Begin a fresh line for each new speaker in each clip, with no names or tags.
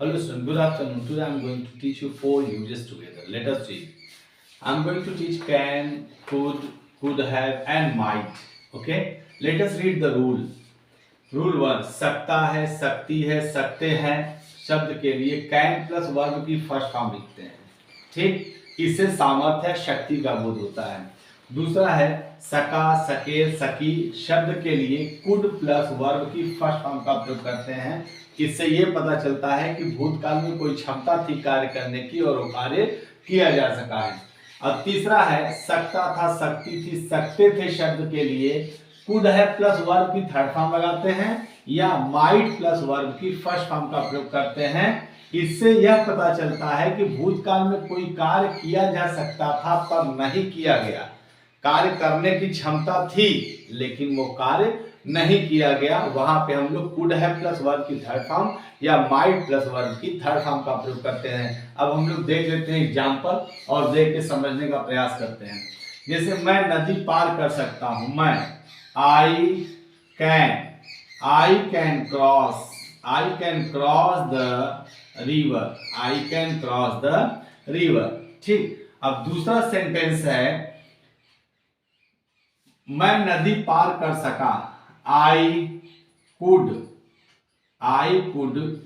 Hello student, good afternoon. Today I am going to teach you four uses together. Let us see. I am going to teach can, could have and might. Okay. Let us read the rule. Rule 1. सकता है, सकती है, सकते हैं शब्द के लिए can plus verb की फर्स्ट फॉर्म लिखते हैं। ठीक, इससे सामर्थ्य शक्ति का बोध होता है। दूसरा है सका, सके, सकी शब्द के लिए कुड प्लस वर्ब की फर्स्ट फॉर्म का प्रयोग करते हैं। इससे ये पता चलता है कि भूतकाल में कोई क्षमता थी कार्य करने की और वो कार्य किया जा सका है। और तीसरा है सकता था, सकती थी, सकते थे शब्द के लिए कुड है प्लस वर्ब की थर्ड फॉर्म लगाते हैं या माइट प्लस वर्ब की फर्स्ट फॉर्म का प्रयोग करते हैं। इससे यह पता चलता है कि भूतकाल में कोई कार्य किया जा सकता था पर नहीं किया गया। कार्य करने की क्षमता थी लेकिन वो कार्य नहीं किया गया। वहां पे हम लोग कुड है प्लस वर्ब की थर्ड फॉर्म या माइट प्लस वर्ब की थर्ड फॉर्म का प्रयोग करते हैं। अब हम लोग देख लेते हैं एग्जाम्पल और देख के समझने का प्रयास करते हैं। जैसे मैं नदी पार कर सकता हूं, मैं I can cross the river, I can cross the river। ठीक, अब दूसरा सेंटेंस है मैं नदी पार कर सका, I could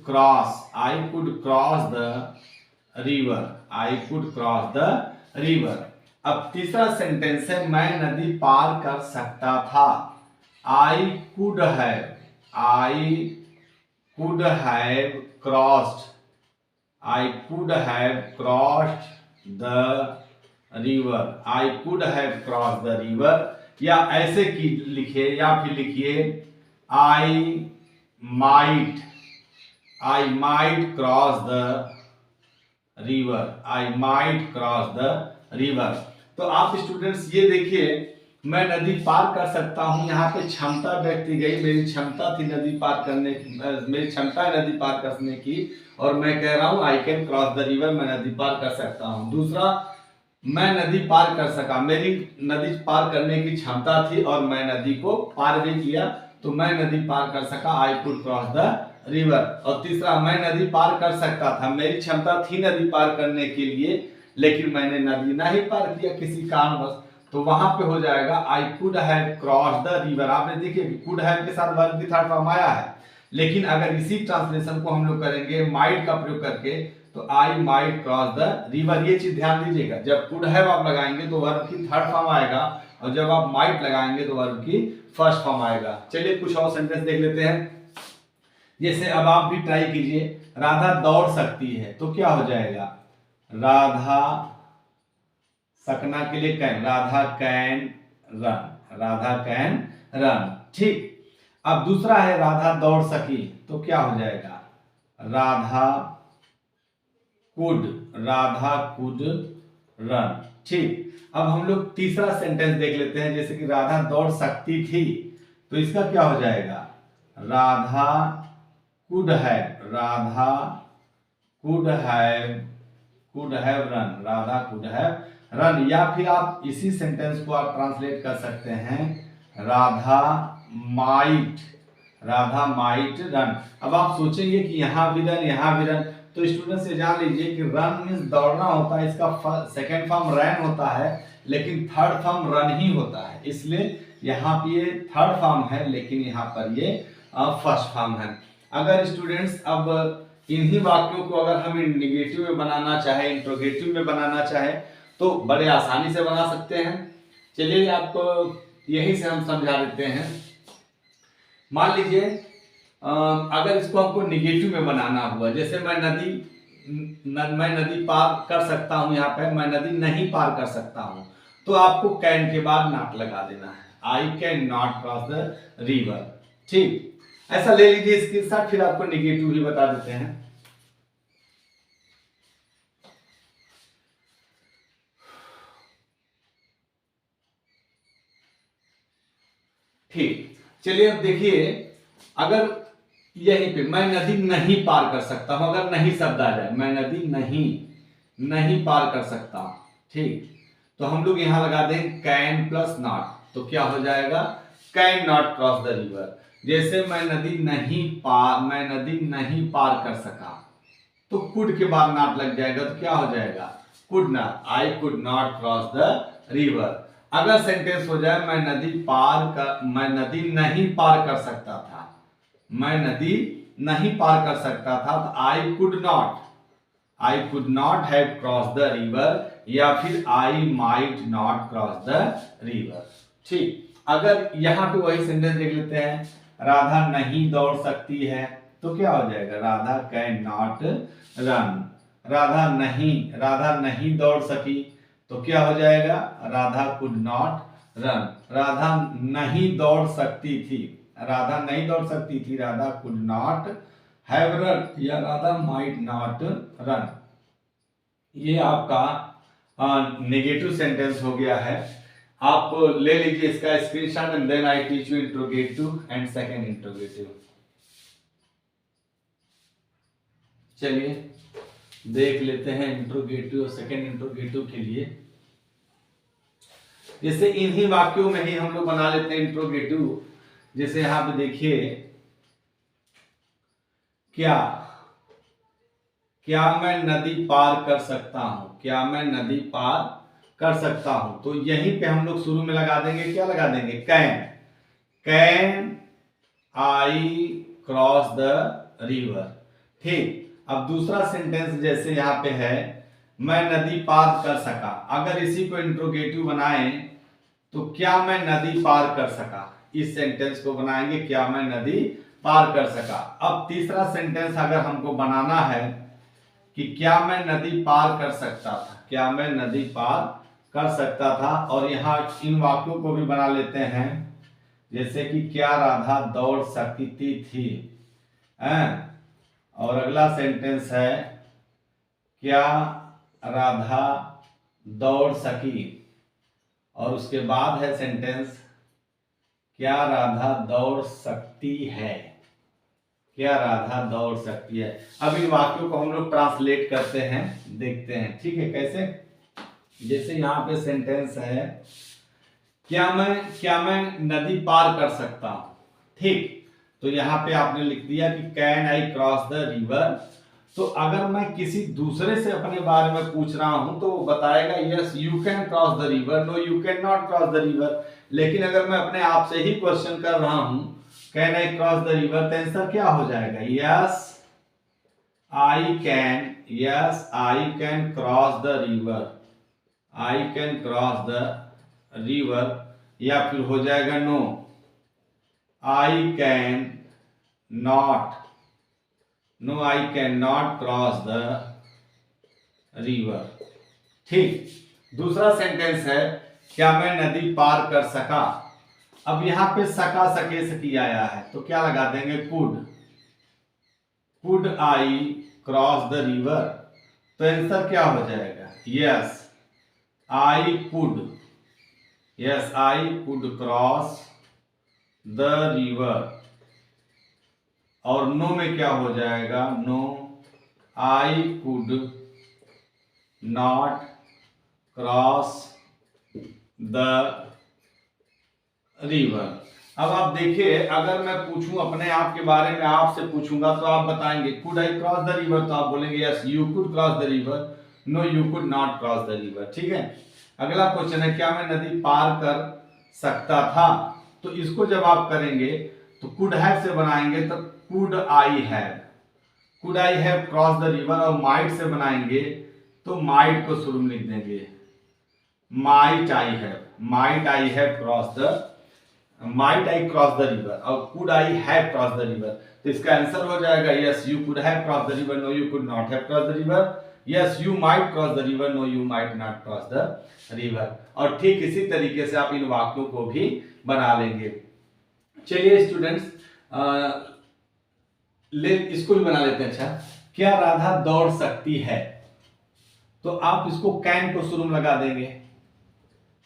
cross the river, I could cross the river। अब तीसरा सेंटेंस है मैं नदी पार कर सकता था, I could have crossed the river, I could have crossed the river। या ऐसे की लिखिए या फिर लिखिए I might cross the river। तो आप स्टूडेंट्स ये देखिए मैं नदी पार कर सकता हूं, यहाँ पे क्षमता व्यक्त की गई, मेरी क्षमता थी नदी पार करने की, मेरी क्षमता है नदी पार करने की और मैं कह रहा हूं आई कैन क्रॉस द रिवर, मैं नदी पार कर सकता हूं। दूसरा मैं नदी पार कर सका, मेरी नदी पार करने की क्षमता थी और मैं नदी को पार भी किया तो मैं नदी पार कर सका, आई कुड क्रॉस द रिवर। और तीसरा मैं नदी पार कर सकता था, मेरी क्षमता थी नदी पार करने के लिए लेकिन मैंने नदी नहीं पार किया किसी कारणवश, तो वहां पे हो जाएगा I could have cross the river. आपने देखिए कुड हैव के साथ वर्ब की थर्ड फॉर्म आया है, लेकिन अगर इसी ट्रांसलेशन को हम लोग करेंगे माइट का प्रयोग करके तो I might cross the river. ये चीज ध्यान दीजिएगा, जब कुड हैव आप लगाएंगे तो वर्ब की थर्ड फॉर्म आएगा और जब आप माइट लगाएंगे तो वर्ब की फर्स्ट फॉर्म आएगा। चलिए कुछ और सेंटेंस देख लेते हैं। जैसे अब आप भी ट्राई कीजिए, राधा दौड़ सकती है तो क्या हो जाएगा, राधा सकना के लिए कैन, राधा कैन रन। ठीक, अब दूसरा है राधा दौड़ सकी तो क्या हो जाएगा, राधा कुड रन। ठीक, अब हम लोग तीसरा सेंटेंस देख लेते हैं। जैसे कि राधा दौड़ सकती थी तो इसका क्या हो जाएगा, Radha could have run, Radha could have run. या फिर आप इसी सेंटेंस को आप ट्रांसलेट कर सकते हैं राधा माइट रन। अब आप सोचेंगे कि यहाँ भी रन, तो स्टूडेंट से जान लीजिए कि रन मीन्स दौड़ना होता है, इसका सेकेंड फॉर्म रैन होता है लेकिन थर्ड फॉर्म रन ही होता है, इसलिए यहाँ पे ये थर्ड फॉर्म है लेकिन यहाँ पर ये फर्स्ट फॉर्म है। अगर स्टूडेंट्स अब इन्हीं वाक्यों को अगर हम निगेटिव में बनाना चाहे, इंट्रोगेटिव में बनाना चाहे तो बड़े आसानी से बना सकते हैं। चलिए आपको यही से हम समझा देते हैं। मान लीजिए अगर इसको हमको निगेटिव में बनाना हुआ, जैसे मैं नदी पार कर सकता हूं, यहाँ पे मैं नदी नहीं पार कर सकता हूं, तो आपको कैन के बाद नॉट लगा देना है, आई can not cross the river. ठीक, ऐसा ले लीजिए इसके साथ, फिर आपको निगेटिव ही बता देते हैं। ठीक, चलिए अब देखिए अगर यहीं पे मैं नदी नहीं पार कर सकता हूं, अगर नहीं शब्द आ जाए, मैं नदी नहीं पार कर सकता। ठीक, तो हम लोग यहां लगा दें कैन प्लस नॉट, तो क्या हो जाएगा, can not cross the river. जैसे मैं नदी नहीं पार कर सका, तो कुड के बाद नॉट लग जाएगा तो क्या हो जाएगा, could not, I could not cross the river. अगर सेंटेंस हो जाए मैं नदी नहीं पार कर सकता था, मैं नदी नहीं पार कर सकता था, तो आई could not have cross the river, या फिर I might not cross the river. ठीक, अगर यहाँ पे वही सेंटेंस देख लेते हैं, राधा नहीं दौड़ सकती है तो क्या हो जाएगा, Radha can not run. Radha नहीं दौड़ सकी तो क्या हो जाएगा, Radha could not run. Radha नहीं दौड़ सकती थी, Radha could not have run, या राधा माइट नॉट रन। ये आपका नेगेटिव सेंटेंस हो गया है। आप ले लीजिए इसका screenshot and then I teach you interrogative and second interrogative. चलिए देख लेते हैं इंट्रोगेटिव और सेकंड इंट्रोगेटिव के लिए। जैसे इन्हीं वाक्यों में ही हम लोग बना लेते हैं इंट्रोगेटिव। जैसे यहां पे देखिए, क्या मैं नदी पार कर सकता हूं, क्या मैं नदी पार कर सकता हूं, तो यहीं पे हम लोग शुरू में लगा देंगे, क्या लगा देंगे, can I cross the river. ठीक, अब दूसरा सेंटेंस जैसे यहाँ पे है, मैं नदी पार कर सका। अगर इसी को इंट्रोगेटिव बनाएं तो क्या मैं नदी पार कर सका, इस सेंटेंस को बनाएंगे, क्या मैं नदी पार कर सका। अब तीसरा सेंटेंस अगर हमको बनाना है कि क्या मैं नदी पार कर सकता था, क्या मैं नदी पार कर सकता था, और यहाँ इन वाक्यों को भी बना लेते हैं। जैसे कि क्या राधा दौड़ सकती थी, और अगला सेंटेंस है क्या राधा दौड़ सकी, और उसके बाद है सेंटेंस क्या राधा दौड़ सकती है, क्या राधा दौड़ सकती है। अब इन वाक्यों को हम लोग ट्रांसलेट करते हैं, देखते हैं, ठीक है, कैसे। जैसे यहाँ पे सेंटेंस है, क्या मैं नदी पार कर सकता हूं। ठीक, तो यहाँ पे आपने लिख दिया कि can I cross the river. तो अगर मैं किसी दूसरे से अपने बारे में पूछ रहा हूं तो वो बताएगा yes you can cross the river, no you can not cross the river. लेकिन अगर मैं अपने आप से ही क्वेश्चन कर रहा हूं can I cross the river, तो आंसर क्या हो जाएगा, yes I can cross the river, I can cross the river. या फिर हो जाएगा no I can not cross the river. ठीक, दूसरा सेंटेंस है क्या मैं नदी पार कर सका। अब यहां पे सका, सके, सकी आया है तो क्या लगा देंगे, could I cross the river. तो आंसर क्या हो जाएगा, yes I could cross the river. और नो में क्या हो जाएगा, no I could not cross the river. अब आप देखिए, अगर मैं पूछूं अपने आप के बारे में, आपसे पूछूंगा तो आप बताएंगे could I cross the river, तो आप बोलेंगे yes you could cross the river, no you could not cross the river. ठीक है, अगला क्वेश्चन है क्या मैं नदी पार कर सकता था। तो इसको जब आप करेंगे तो कुड हैव से बनाएंगे तो could I have cross the river, और माइट से बनाएंगे तो माइट को शुरू में लिख देंगे, might I have cross the river, और could I have cross the river. तो इसका आंसर हो जाएगा yes you could have cross the river, no you could not have cross the river, yes you might cross the river, no you might not cross the river. और ठीक इसी तरीके से आप इन वाक्यों को भी बना लेंगे। चलिए स्टूडेंट्स, इसको भी बना लेते हैं। अच्छा, क्या राधा दौड़ सकती है, तो आप इसको कैन को शुरू में लगा देंगे,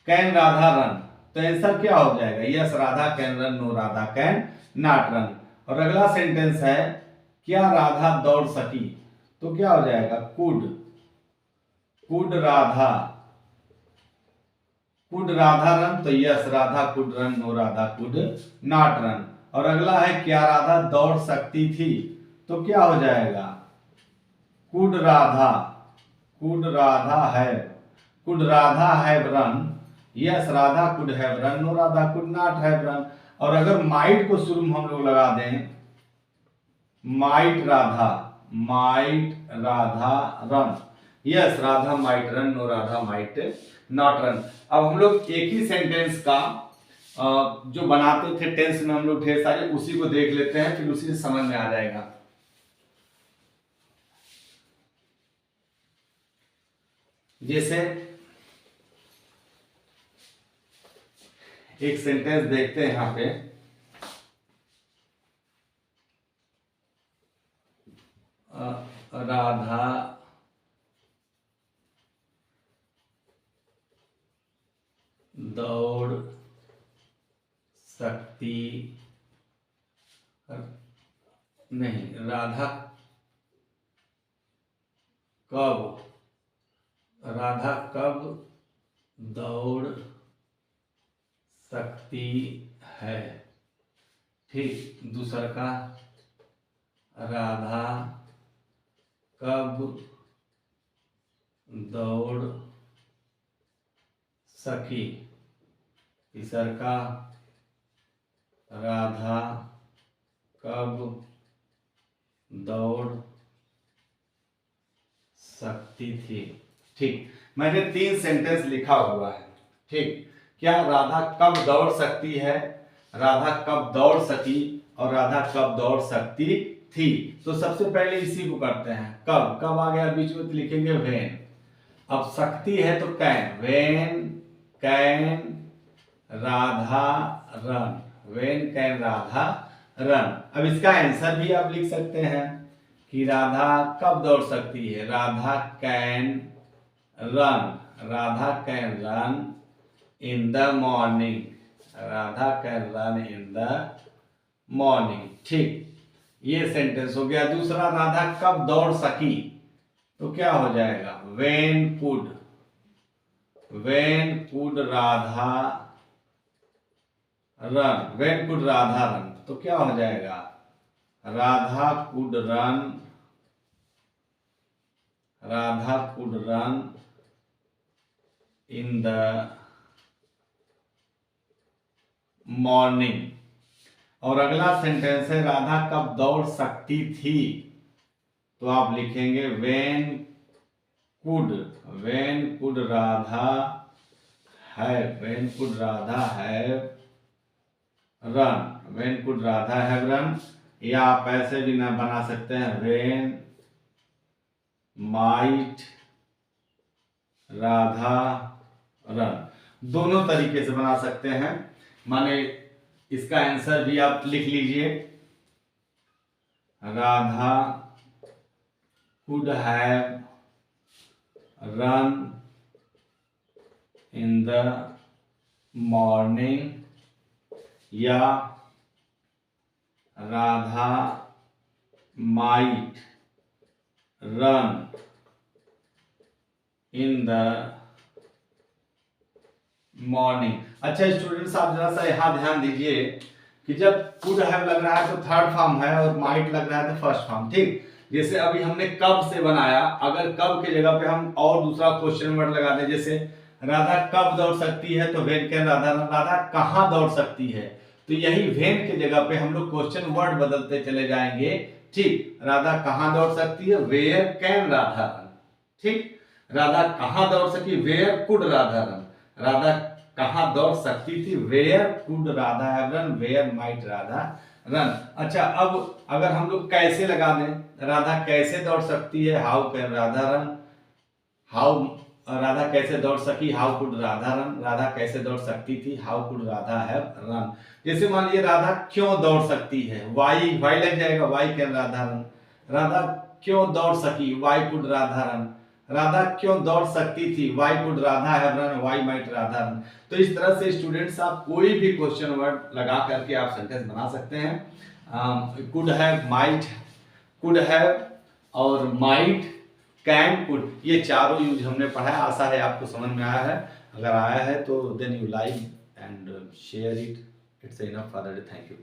कैन राधा रन, तो आंसर क्या हो जाएगा, yes Radha can run, no Radha can not run. और अगला सेंटेंस है क्या राधा दौड़ सकी, तो क्या हो जाएगा, कुड राधा रन, तो yes Radha could run, no Radha could not run. और अगला है क्या राधा दौड़ सकती थी, तो क्या हो जाएगा, could Radha have, could Radha have run, yes Radha could have run, no Radha could not have run. और अगर माइट को शुरू में हम लोग लगा दें, might Radha run, yes Radha might run, no Radha might not run. अब हम लोग एक ही सेंटेंस का जो बनाते थे टेंस में हम लोग ढेर सारे, उसी को देख लेते हैं, फिर उसी से समझ में आ जाएगा। जैसे एक सेंटेंस देखते हैं यहां पे, राधा दौड़ सकती नहीं, राधा कब दौड़ सकती है। ठीक, दूसरा का राधा कब दौड़ सकी। तीसरा का राधा कब दौड़ सकती थी। ठीक, मैंने 3 सेंटेंस लिखा हुआ है। ठीक, क्या राधा कब दौड़ सकती है, राधा कब दौड़ सकी और राधा कब दौड़ सकती थी। तो सबसे पहले इसी को करते हैं। कब, कब आ गया बीच में तो लिखेंगे व्हेन। अब सकती है तो can, when can Radha run, when can Radha run. अब इसका आंसर भी आप लिख सकते हैं कि राधा कब दौड़ सकती है, Radha can run in the morning, Radha can run in the morning. ठीक, ये सेंटेंस हो गया। दूसरा, राधा कब दौड़ सकी, तो क्या हो जाएगा, व्हेन कुड राधा रन, तो क्या हो जाएगा, Radha could run in the morning. और अगला सेंटेंस है राधा कब दौड़ सकती थी, तो आप लिखेंगे when could Radha have run, या आप ऐसे भी ना बना सकते हैं, व्हेन माइट राधा रन। दोनों तरीके से बना सकते हैं। माने इसका आंसर भी आप लिख लीजिए, Radha could have run in the morning, या Radha might run in the morning. अच्छा स्टूडेंट्स, आप जरा सा यहाँ ध्यान दीजिए कि जब कुड हैव लग रहा है तो थर्ड फॉर्म है और माइट लग रहा है तो फर्स्ट फॉर्म। ठीक, जैसे अभी हमने कब से बनाया, अगर कब के जगह पे हम और दूसरा क्वेश्चन वर्ड लगा दें, जैसे राधा कब दौड़ सकती है तो व्हेन कैन राधा, राधा कहाँ दौड़ सकती है, तो यही व्हेन के जगह पे हम लोग क्वेश्चन वर्ड बदलते चले जाएंगे। ठीक, राधा कहाँ दौड़ सकती है, वेयर कैन राधा रन। ठीक, राधा कहाँ दौड़ सकी, where could Radha run, Radha कहाँ दौड़ सकती थी, where could Radha have run, where might Radha run. अच्छा, अब अगर हम लोग कैसे लगा दें, राधा कैसे दौड़ सकती है, how can Radha run, how Radha कैसे दौड़ सकी, how could Radha run, Radha कैसे दौड़ सकती थी, how could Radha have run. जैसे मान लीजिए राधा क्यों दौड़ सकती है, वाई लग जाएगा, why can Radha run, Radha क्यों दौड़ सकी, why could Radha run, Radha क्यों दौड़ सकती थी, why could Radha have run, why might Radha run. तो इस तरह से स्टूडेंट्स आप कोई भी क्वेश्चन वर्ड लगा करके आप सेंटेंस बना सकते हैं। Could have, might, could have और माइट, कैन, कुड, ये चारों यूज हमने पढ़ा है। आशा है आपको समझ में आया है। अगर आया है तो then you like and share it. It's enough for the day. Thank you.